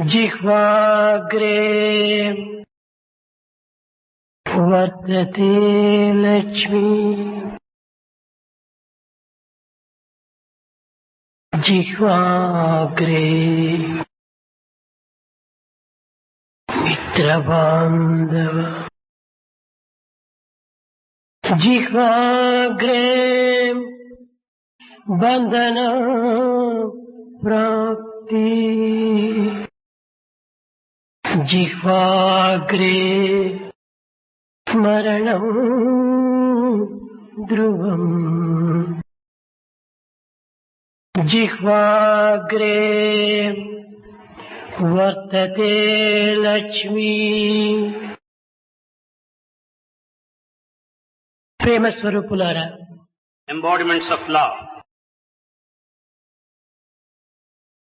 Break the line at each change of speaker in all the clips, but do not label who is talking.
जिह्वाग्रे वर्तते लक्ष्मी जिह्वाग्रे मित्रबान्धव जिह्वाग्रे बंधन प्राप्ति जिह्वाग्रे मरणं ध्रुवम् जिह्वाग्रे वर्तते लक्ष्मी। प्रेम स्वरूपुलारा,
embodiments of love.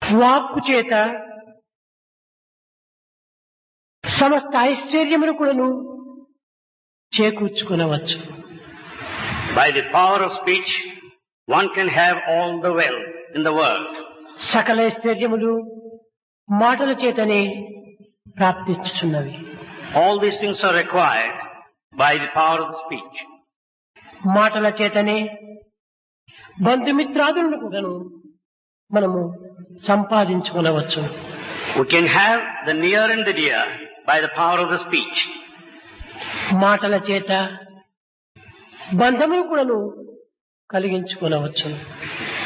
వాక్కు చేత సమస్త ఐశ్వర్యములు కూడాను చేకూర్చుకునవచ్చు.
By the power of speech, one can have all the wealth in the world.
సకల ఐశ్వర్యములు మాటల చేతనే ప్రాప్తించుచున్నవి.
All these things are required by the power of speech.
మాటల చేతనే బంధుమిత్రాదులను కూడాను మనము సంపాదించుకునవచ్చు.
We can have the near and the dear by the power of the speech.
మాటల చేత బంధమును కూడాను కలిగించుకునవచ్చు.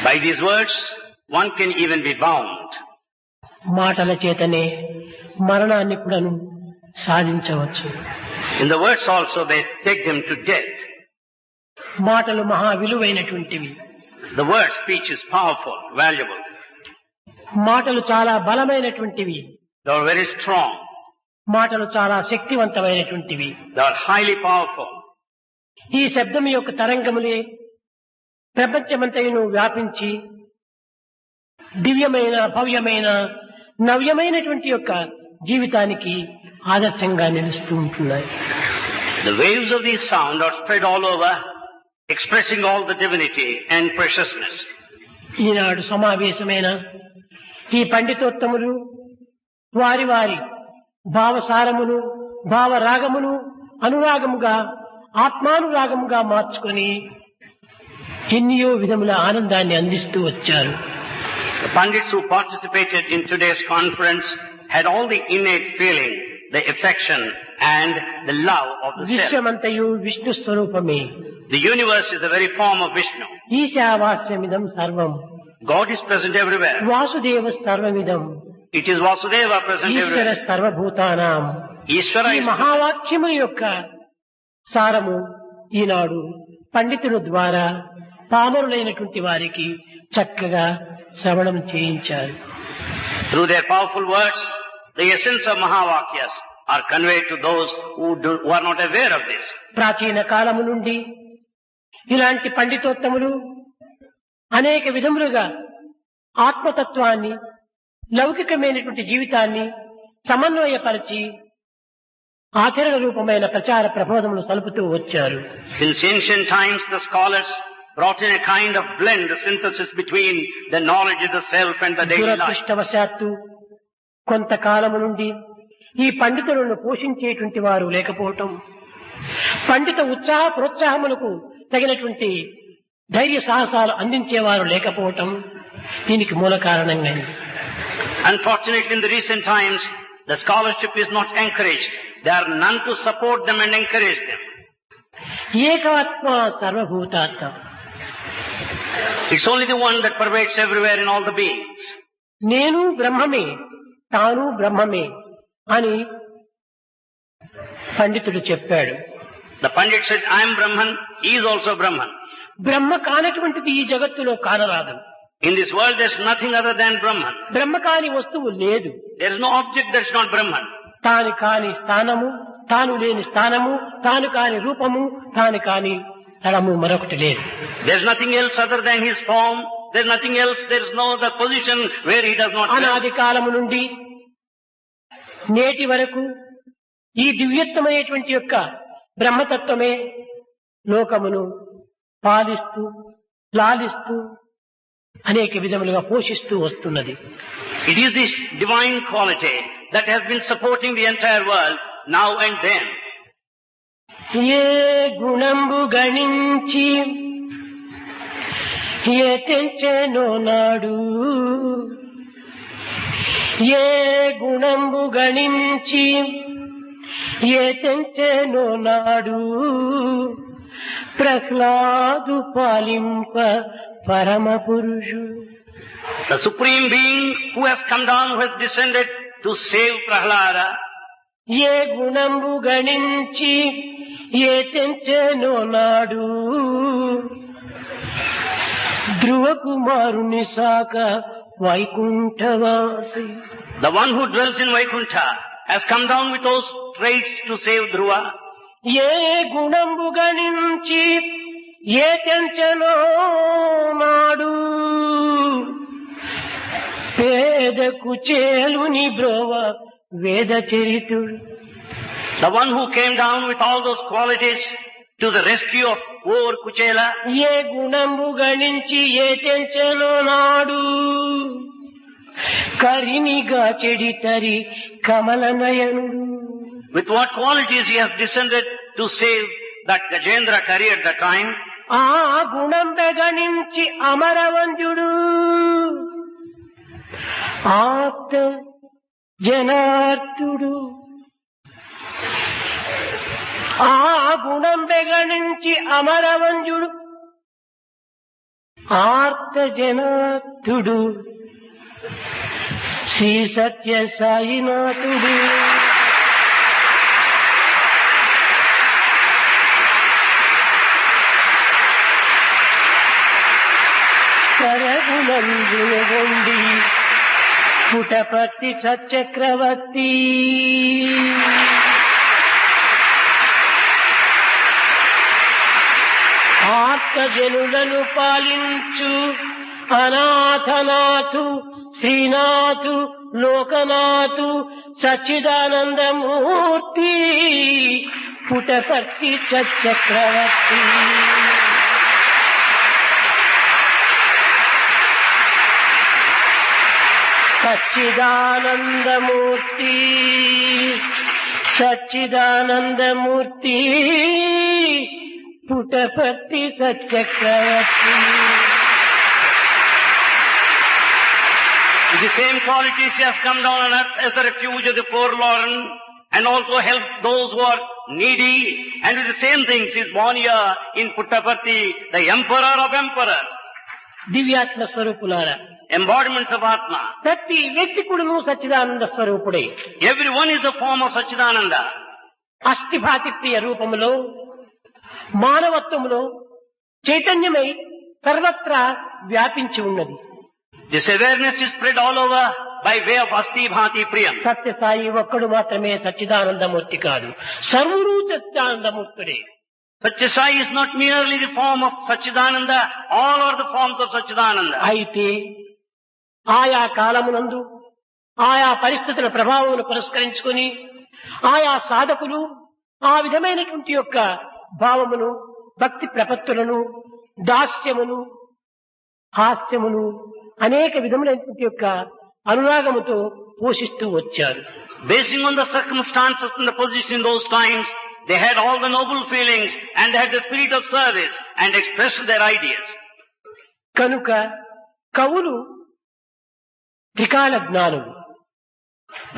By these words, one can even be bound.
మాటల చేతనే మరణాన్ని కూడాను సాధించవచ్చు.
In the words also they take them to death.
మాటలు మహా విలువైనటువంటివి.
The word speech is powerful, valuable.
మాటలు చాలా బలమైనటువంటివి.
They are very strong.
మాటలు చాలా శక్తివంతమైనటువంటివి.
They are highly powerful.
ఈ శబ్దం యొక్క తరంగములే ప్రపంచమంతయును వ్యాపించి దివ్యమైన భవ్యమైన నవ్యమైనటువంటి యొక్క జీవితానికి ఆదర్శంగా నిలుస్తూ ఉంటున్నాయి.
The waves of this sound are spread all over, expressing all the divinity and preciousness.
ఈనాడు సమావేశమైన ఈ పండితోత్తములు వారి వారి భావసారమును భావరాగమును అనురాగముగా ఆత్మానురాగముగా మార్చుకొని ఎన్నో విధముల ఆనందాన్ని అందిస్తూ వచ్చారు.
The Pandits who participated in today's conference had all the innate feeling, the affection and the love of the self.
విశ్వమంతయు Vishnu స్వరూపమే.
The universe is the very form of Vishnu.
ఈశావాస్యమిదం సర్వం.
God is present everywhere.
Vasudeva సర్వమిదం.
It is Vasudeva present
Eshwara
everywhere.
సర్వభూతానాం.
Ishvara
ఈ
is
మహావాక్యము యొక్క సారము ఈనాడు పండితుల ద్వారా పామరులైనటువంటి వారికి చక్కగా శ్రవణం చేయించారు.
through their powerful words, the essence of Mahavakyas are conveyed to those who are not aware of this.
ప్రాచీన కాలము నుండి ఇలాంటి పండితోత్తములు అనేక విధములుగా ఆత్మతత్వాన్ని లౌకికమైనటువంటి జీవితాన్ని సమన్వయపరిచి ఆచరణ రూపమైన ప్రచార ప్రబోధములు సలుపుతూ వచ్చారు.
Since ancient times, the scholars brought in a kind of blend, a synthesis between the knowledge of the self and the daily life.
దురదృష్టవశాత్తు కొంతకాలము నుండి ఈ పండితులను పోషించేటువంటి వారు లేకపోవటం, పండిత ఉత్సాహ ప్రోత్సాహములకు తగినటువంటి ధైర్య సాహసాలు అందించేవారు లేకపోవటం దీనికి మూల కారణంగా.
Unfortunately, in the recent times, the scholarship is not encouraged. There are none to support them and encourage them.
ఏకాత్మ సర్వభూతాత్మ.
It's only the one that pervades everywhere in all the beings.
నేను బ్రహ్మమే, తాను బ్రహ్మమే అని పండితుడు చెప్పాడు.
The Pandit said, I am Brahman, he is also Brahman.
బ్రహ్మ కానటువంటిది ఈ జగత్తులో కానరాదు.
In this world there is nothing other than Brahman.
బ్రహ్మ కాని వస్తువు లేదు.
There is no object that is not Brahman.
తాను కాని స్థానము, తాను లేని స్థానము, తాను కాని రూపము, తాను కాని స్థలము మరొకటి లేదు.
There is nothing else other than his form. There is nothing else. There is no other position where he does not dwell.
అనాది కాలము నుండి నేటి వరకు ఈ దివ్యత్వమైనటువంటి యొక్క బ్రహ్మతత్వమే లోకమును పాలిస్తూ లాలిస్తూ అనేక విధములుగా పోషిస్తూ వస్తున్నది.
It is this divine quality that has been supporting the entire world now and then.
ఏ గుణంబు గణించి ఏ తెంచెనో నాడు, ఏ గుణంబు గణించి ఏ తెంచెనో నాడు, ప్రహ్లాదు పాలింప పరమ పురుషు.
The Supreme Being who has come down, who has descended to save Prahlada,
ఏ గుణంబు గణించి ఏ తెంచెనో నాడు, ధ్రువ కుమారుని సాక వైకుంఠవాసి.
the one who dwells in Vaikuntha, has come down with those traits to save Dhruva.
ఏ గుణంబు గణించి ఏ తెంచెనో నాడు, పేద కుచేలుని బ్రోవ వేద చరితుడు.
The one who came down with all those qualities to the rescue of poor Kuchela.
ఏ గుణంబు గణించి ఏ తెంచెనో నాడు, కరినిగా చెడితరి కమల నయనుడు.
With what qualities he has descended to save that Gajendra Kari at the time.
ఆ గుణంబె గణించి అమరవంజుడు, ఆప్త జనార్తుడు. ఆ గుణంబె గణించి అమరవంజుడు, ఆర్త జనార్తుడు, శ్రీ సత్య సాయినాథుడు. కరగుణంజునగొండి పుటపర్తి సచక్రవర్తి. ఆర్తజనులను పాలించు అనాథనాథు Srinath లోకనాథు Sachidananda Murthy Puttaparthi సచక్రవర్తి. Sachidananda Murthy Sachidananda Murthy Puttaparthi సచక్రవర్తి.
With the same qualities he has come down on earth as the refuge of the forlorn and also helped those who are needy, and with the same things he is born here in Puttaparthi, the emperor of emperors.
దివ్యాత్మ స్వరూపులారా,
Embodiments of Atma.
ప్రతి వ్యక్తి కూడాను సచ్చిదానంద స్వరూపుడే.
Everyone is the form of Satchidananda.
అస్థిభాతిత్య రూపములో మానవత్వములో చైతన్యమై సర్వత్రా వ్యాపించి ఉన్నది.
This awareness is spread all over by way of Asti Bhati Priyam.
సత్య సాయి ఒక్కడు మాత్రమే సచ్చిదానందమూర్తి కాదు, సర్వుడు సచ్చిదానందమూర్తుడే.
Satya Sai is not merely the form of Satchidananda, all are the forms of Satchidananda.
అయితే ఆయా కాలమునందు ఆయా పరిస్థితుల ప్రభావమును పురస్కరించుకొని ఆయా సాధకులు ఆ విధమైనటువంటి యొక్క భావమును, భక్తి ప్రపత్తులను, దాస్యమును, హాస్యమును అనేక విధములైనటువంటి యొక్క అనురాగముతో పోషిస్తూ వచ్చారు.
Basing on the circumstances and the position in those times, they had all the noble feelings and they had the spirit of service and expressed their ideas.
కనుక కవులు త్రికాల జ్ఞానులు,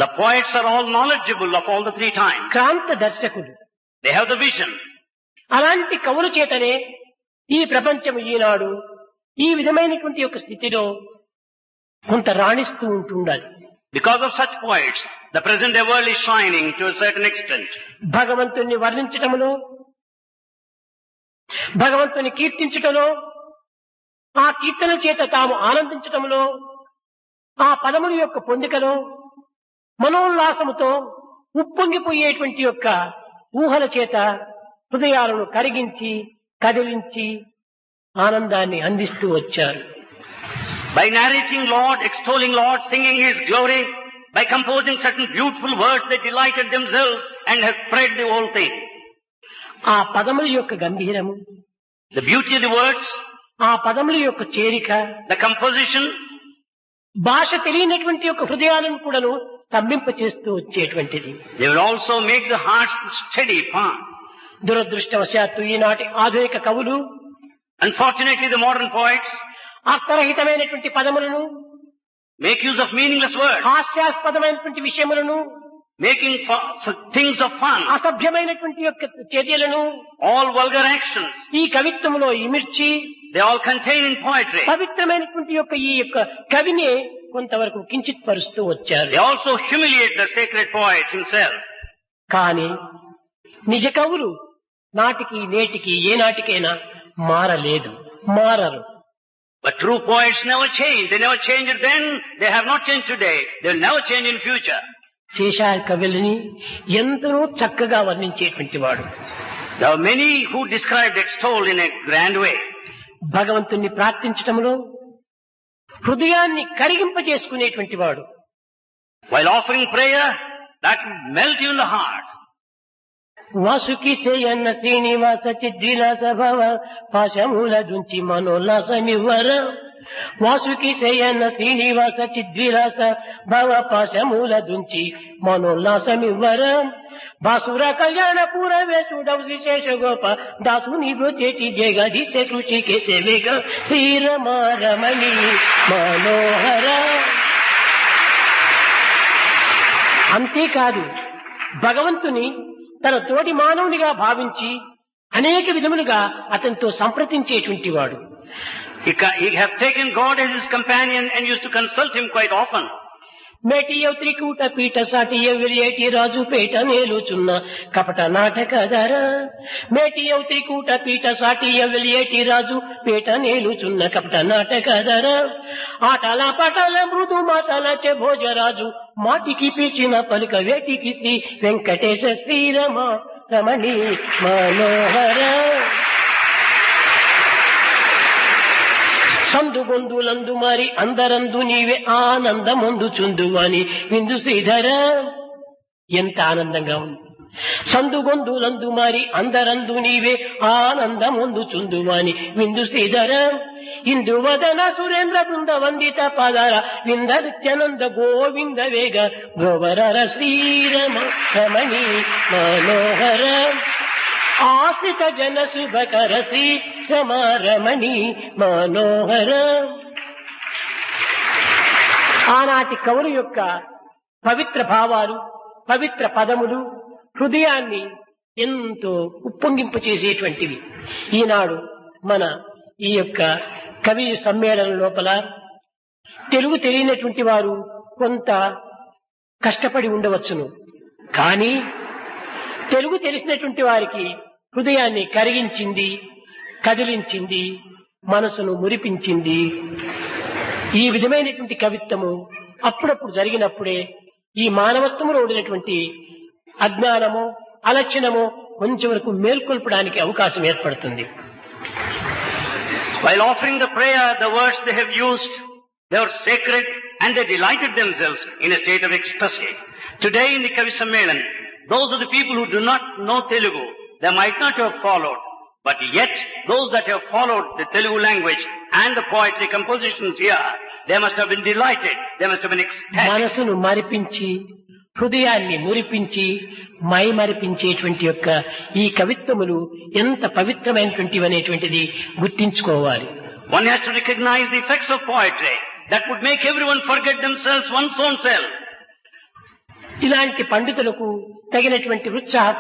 The poets are all knowledgeable of all the three times.
క్రాంత దర్శకులు.
They have the vision.
అలాంటి కవుల చేతనే ఈ ప్రపంచం ఈనాడు ఈ విధమైనటువంటి యొక్క స్థితిలో కొంత రాణిస్తూ ఉంటుండాలి.
Because of such poets, the present day world is shining to a certain extent.
భగవంతుని వర్ణించటములో, భగవంతుని కీర్తించటంలో, ఆ కీర్తన చేత తాము ఆనందించటంలో, ఆ పదముల యొక్క పొందికలో మనోల్లాసముతో ఉప్పొంగిపోయేటువంటి యొక్క ఊహల చేత హృదయాలను కరిగించి కదిలించి ఆనందాన్ని అందిస్తూ వచ్చారు.
By narrating Lord, extolling Lord, singing His glory, by composing certain beautiful words, they delighted themselves and have spread the whole thing.
ఆ పదముల యొక్క గంభీరము,
The beauty of the words,
ఆ పదముల యొక్క చేరిక,
the composition,
భాష తెలియనటువంటి యొక్క హృదయాలను కూడాను స్తంభింప చేస్తూ వచ్చేటువంటిది.
They will also make the hearts steady, firm.
దురదృష్టవశాత్తు ఈనాటి ఆధునిక కవులు
Unfortunately, the modern poets
అర్థరహితమైనటువంటి పదములను,
make use of meaningless words,
హాస్యాస్పదమైనటువంటి విషయములను,
making things of fun,
అసభ్యమైనటువంటి యొక్క చర్యలను
all vulgar actions.
ఈ కవిత్వంలో ఇమిర్చి
They all contain in poetry.
పవిత్రమైనటువంటి యొక్క ఈ యొక్క కవిని కొంతవరకు కించిత్ పరుస్తూ వచ్చారు.
They also humiliate the sacred poet himself.
కానీ నిజ కవులు నాటికి నేటికి ఏ నాటికైనా మారలేదు, మారరు.
But true poets never change. They never changed then. They have not changed today. They will never change in future.
శేషాయ కవులని ఎంతనో చక్కగా వర్ణించేటువంటి వాడు.
There are many who described, extolled in a grand way.
భగవంతుణ్ణి ప్రార్థించటంలో హృదయాన్ని కరిగింపజేసుకునేటువంటి వాడు.
While offering prayer, that will melt you in the heart.
Vasuki సేయన్న Srinivasa చిద్విలాస భవ పాశమూల దుంచి మనోల్లాసమివ్వర. వాసుకి సేయన్న శ్రీనివాస చిద్విలాస భవ పాశమూల దుంచి మనోల్లాసమివ్వర. బాసుర కళ్యాణ పూరవేశుడవు విశేష గోప దాసుని బ్రోచేటి జగదీశ కృషికే సేవేగ శ్రీరమారమణి మనోహర. అంతేకాదు భగవంతుని తన తోటి మానవునిగా భావించి అనేక విధములుగా అతనితో సంప్రదించేటువంటి వాడు.
He has taken God as his companion and used to consult him quite often.
మేటియ Trikuta పీఠ సాటియ విలియేటి రాజు పేట నేలుచున్న కపట నాటకధర. మేటియ త్రికూట పీఠ సాటియ విలియేటి రాజు పేట నేలుచున్న కపట నాటకధర. ఆటల పటల మృదు మాటల చె భోజరాజు మాటికి పీచిన పలుక వేటికి శ్రీ వెంకటేశ శ్రీరమ రమణి మనోహర. సందు బొందులందు మరి అందరందు నీవే ఆనందమందు చుందువాని విందు శ్రీధర. ఎంత ఆనందంగా ఉంది. సందు గొందులందు మరి అందరందు నీవే ఆనందమందు చుందువాని విందు శ్రీధర. ఇందువదన సురేంద్ర బృంద వందిత పదర విందత్యనంద గోవింద వేగ గోవరర శ్రీరమ రమణి మనోహర. ఆశ్రిత జన శుభకర శ్రీ రమారమణి మనోహర. ఆనాటి కవుల యొక్క పవిత్ర భావాలు, పవిత్ర పదములు హృదయాన్ని ఎంతో ఉప్పొంగింపు చేసేటువంటివి. ఈనాడు మన ఈ యొక్క కవి సమ్మేళనం లోపల తెలుగు తెలియనటువంటి వారు కొంత కష్టపడి ఉండవచ్చును. కానీ తెలుగు తెలిసినటువంటి వారికి హృదయాన్ని కరిగించింది, కదిలించింది, మనసును మురిపించింది. ఈ విధమైనటువంటి కవిత్వము అప్పుడప్పుడు జరిగినప్పుడే ఈ మానవత్వంలో ఉండినటువంటి అజ్ఞానము, అలక్షణము కొంచెం వరకు మేల్కొల్పడానికి అవకాశం ఏర్పడుతుంది.
While offering the prayer, the words they have used, they were sacred and they delighted themselves in a state of ecstasy. Today in the Kavi Sammelan, those are the people who do not know Telugu. They might not have followed, but yet those that have followed the Telugu language and the poetry compositions here, they must have been delighted. They must have been ecstatic.
మనసును మరిపించి, హృదయాన్ని మురిపించి, my మరిపించేటువంటి యొక్క ఈ కవిత్వములు ఎంత పవిత్రమైనటువంటివి అనేటువంటిది గుర్తించుకోవాలి.
One has to recognize the effects of poetry that would make everyone forget themselves, one's own self.
ఇలాంటి పండితులకు తగినటువంటి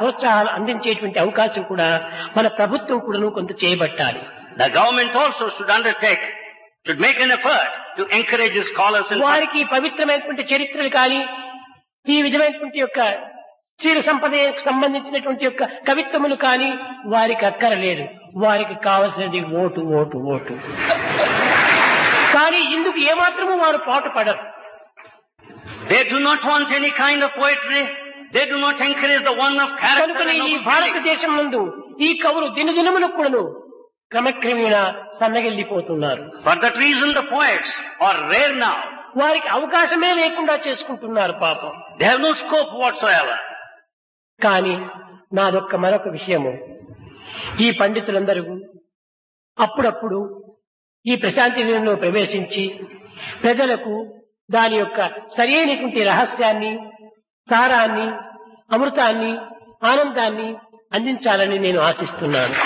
ప్రోత్సాహాలు అందించేటువంటి అవకాశం కూడా మన ప్రభుత్వం కూడాను కొంత చేయబట్టాలి.
The government also should make an effort to encourage the scholars and
వారికి పవిత్రమైనటువంటి చరిత్రలు కానీ ఈ విధమైనటువంటి యొక్క క్షీర సంపదకు సంబంధించినటువంటి యొక్క కవిత్వములు కానీ వారికి అక్కరలేదు. వారికి కావలసినది ఓటు ఓటు ఓటు. కానీ ఇందుకు ఏమాత్రము వారు పాటుపడరు.
They do not want any kind of poetry. They do not encourage the one of character.
కనుకనే ఈ భారతదేశం నందు ఈ కవులు దినదినములకు కూడాను క్రమక్రమేణా సన్నగిల్లిపోతున్నారు.
For that reason the poets are rare now.
వారికి అవకాశమే లేకుండా చేసుకుంటున్నారు పాపం.
They have no scope whatsoever.
కానీ నాదొక్క మరొక విషయము, ఈ పండితులందరూ అప్పుడప్పుడు ఈ ప్రశాంతి నిలయంలో ప్రవేశించి ప్రజలకు దాని యొక్క సరైనటువంటి రహస్యాన్ని, సారాన్ని, అమృతాన్ని, ఆనందాన్ని అందించాలని నేను ఆశిస్తున్నాను.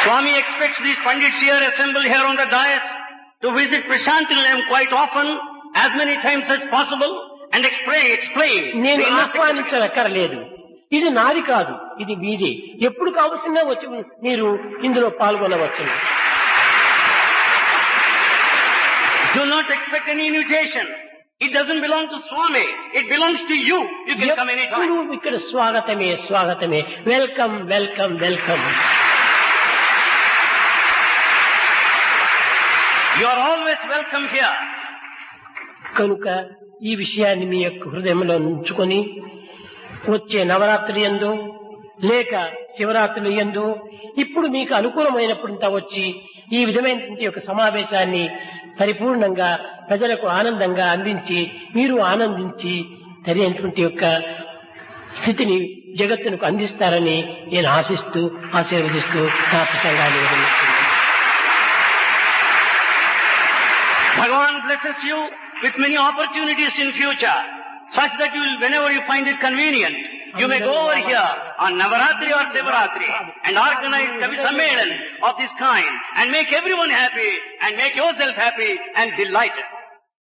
Swami expects these Pandits here assembled here on the dais to visit Prasanthi Nilayam quite often, as many times as possible, and explain.
నేను ఆహ్వానించక్కర్లేదు. ఇది నాది కాదు, ఇది మీదే. ఎప్పుడు కావలసినా వచ్చి మీరు ఇందులో పాల్గొనవచ్చు.
Do not expect any invitation. It doesn't belong to Swami. It belongs to you. You can come anytime.
ఎప్పుడు ఇక్కడ స్వాగతమే, స్వాగతమే. Welcome, welcome, welcome.
You are always welcome here.
కనుక ఈ విషయాన్ని మీ యొక్క హృదయంలో ఉంచుకొని వచ్చే నవరాత్రి యందు లేక శివరాత్రి యందు ఇప్పుడు మీకు అనుకూలమైనప్పుడంతా వచ్చి ఈ విధమైనటువంటి యొక్క సమావేశాన్ని పరిపూర్ణంగా ప్రజలకు ఆనందంగా అందించి మీరు ఆనందించి సరైనటువంటి యొక్క స్థితిని జగత్తునకు అందిస్తారని నేను ఆశిస్తూ ఆశీర్వదిస్తూ నా ప్రసంగాన్ని వదిలిస్తున్నాను.
Bhagavan blesses you with many opportunities in future, such that you will, whenever you find it convenient, you may go over here on Navaratri or Sivaratri and organize Kavi Sammelan of this kind and make everyone happy and make yourself happy and delighted.